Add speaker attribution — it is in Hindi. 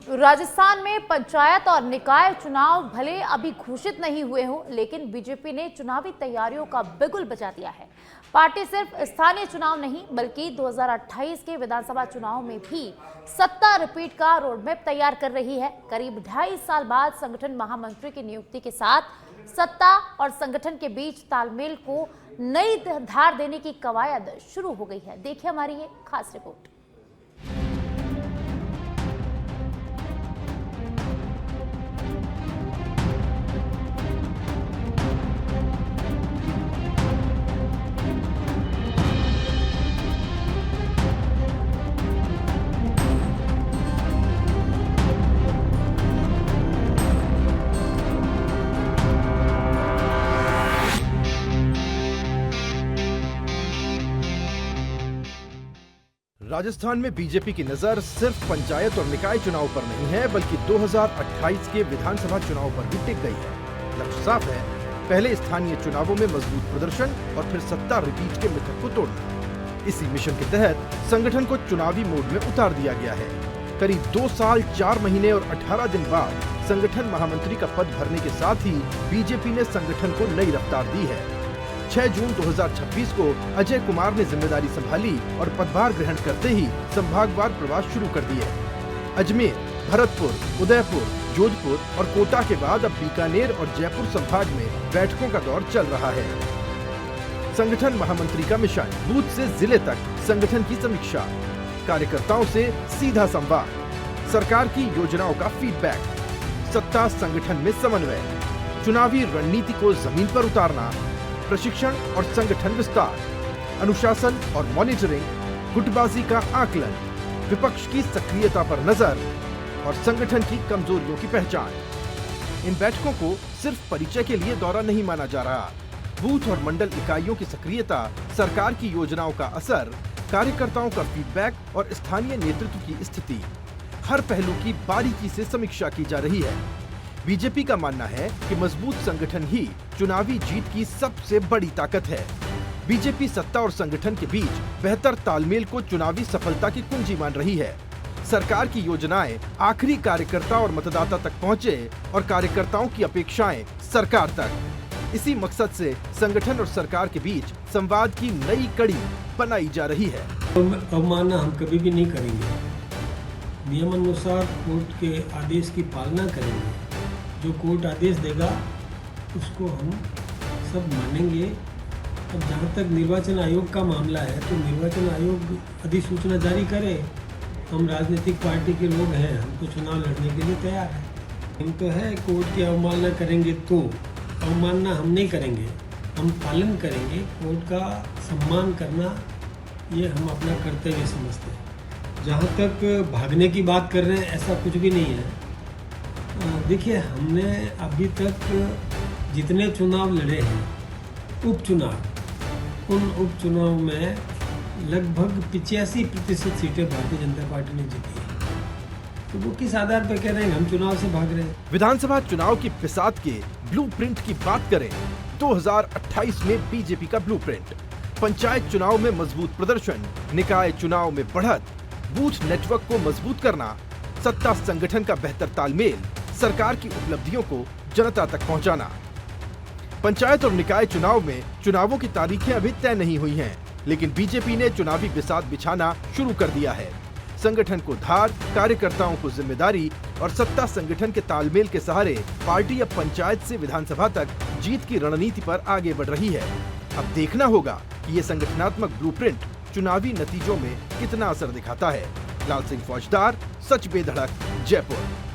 Speaker 1: राजस्थान में पंचायत और निकाय चुनाव भले अभी घोषित नहीं हुए हों, लेकिन बीजेपी ने चुनावी तैयारियों का बिगुल बजा दिया है। पार्टी सिर्फ स्थानीय चुनाव नहीं बल्कि 2028 के विधानसभा चुनाव में भी सत्ता रिपीट का रोडमैप तैयार कर रही है। करीब 2.5 साल बाद संगठन महामंत्री की नियुक्ति के साथ सत्ता और संगठन के बीच तालमेल को नई धार देने की कवायद शुरू हो गई है। देखिए हमारी ये खास रिपोर्ट।
Speaker 2: राजस्थान में बीजेपी की नजर सिर्फ पंचायत और निकाय चुनाव पर नहीं है बल्कि 2028 के विधानसभा चुनाव पर भी टिक गई है। लक्ष्य साफ है, पहले स्थानीय चुनावों में मजबूत प्रदर्शन और फिर सत्ता रिपीट के मिथक को तोड़ना। इसी मिशन के तहत संगठन को चुनावी मोड में उतार दिया गया है। करीब 2 साल 4 महीने और 18 दिन बाद संगठन महामंत्री का पद भरने के साथ ही बीजेपी ने संगठन को नई रफ्तार दी है। 6 जून 2026 को अजय कुमार ने जिम्मेदारी संभाली और पदभार ग्रहण करते ही संभागवार प्रवास शुरू कर दिए। अजमेर, भरतपुर, उदयपुर, जोधपुर और कोटा के बाद अब बीकानेर और जयपुर संभाग में बैठकों का दौर चल रहा है। संगठन महामंत्री का मिशन, बूथ से जिले तक संगठन की समीक्षा, कार्यकर्ताओं से सीधा संवाद, सरकार की योजनाओं का फीडबैक, सत्ता संगठन में समन्वय, चुनावी रणनीति को जमीन पर उतारना, प्रशिक्षण और संगठन विस्तार, अनुशासन और मॉनिटरिंग, गुटबाजी का आकलन, विपक्ष की सक्रियता पर नजर और संगठन की कमजोरियों की पहचान। इन बैठकों को सिर्फ परिचय के लिए दौरा नहीं माना जा रहा। बूथ और मंडल इकाइयों की सक्रियता, सरकार की योजनाओं का असर, कार्यकर्ताओं का फीडबैक और स्थानीय नेतृत्व की स्थिति, हर पहलू की बारीकी से समीक्षा की जा रही है। बीजेपी का मानना है कि मजबूत संगठन ही चुनावी जीत की सबसे बड़ी ताकत है। बीजेपी सत्ता और संगठन के बीच बेहतर तालमेल को चुनावी सफलता की कुंजी मान रही है। सरकार की योजनाएं आखिरी कार्यकर्ता और मतदाता तक पहुंचे और कार्यकर्ताओं की अपेक्षाएं सरकार तक। इसी मकसद से संगठन और सरकार के बीच संवाद की नई कड़ी बनाई जा रही है।
Speaker 3: अवमानना हम कभी भी नहीं करेंगे। नियमानुसार कोर्ट के आदेश की पालना करेंगे। जो कोर्ट आदेश देगा उसको हम सब मानेंगे। अब जहाँ तक निर्वाचन आयोग का मामला है तो निर्वाचन आयोग अधिसूचना जारी करे। हम राजनीतिक पार्टी के लोग हैं, हम तो चुनाव लड़ने के लिए तैयार हैं। हम तो है कोर्ट की अवमानना करेंगे तो अवमानना हम नहीं करेंगे, हम पालन करेंगे। कोर्ट का सम्मान करना ये हम अपना कर्तव्य समझते हैं। जहाँ तक भागने की बात कर रहे हैं ऐसा कुछ भी नहीं है। देखिए, हमने अभी तक जितने चुनाव लड़े हैं उपचुनाव, उन उपचुनाव में लगभग 85% सीटें भारतीय जनता पार्टी ने जीती है। तो वो किस आधार पर कह रहे हैं हम चुनाव से भाग रहे हैं?
Speaker 2: विधानसभा चुनाव की बिसात के ब्लूप्रिंट की बात करें, 2028 में बीजेपी का ब्लूप्रिंट, पंचायत चुनाव में मजबूत प्रदर्शन, निकाय चुनाव में बढ़त, बूथ नेटवर्क को मजबूत करना, सत्ता संगठन का बेहतर तालमेल, सरकार की उपलब्धियों को जनता तक पहुंचाना। पंचायत और निकाय चुनाव में चुनावों की तारीखें अभी तय नहीं हुई हैं, लेकिन बीजेपी ने चुनावी बिसात बिछाना शुरू कर दिया है। संगठन को धार, कार्यकर्ताओं को जिम्मेदारी और सत्ता संगठन के तालमेल के सहारे पार्टी अब पंचायत से विधानसभा तक जीत की रणनीति पर आगे बढ़ रही है। अब देखना होगा कि ये संगठनात्मक ब्लूप्रिंट चुनावी नतीजों में कितना असर दिखाता है। लाल सिंह फौजदार, सच बेधड़क, जयपुर।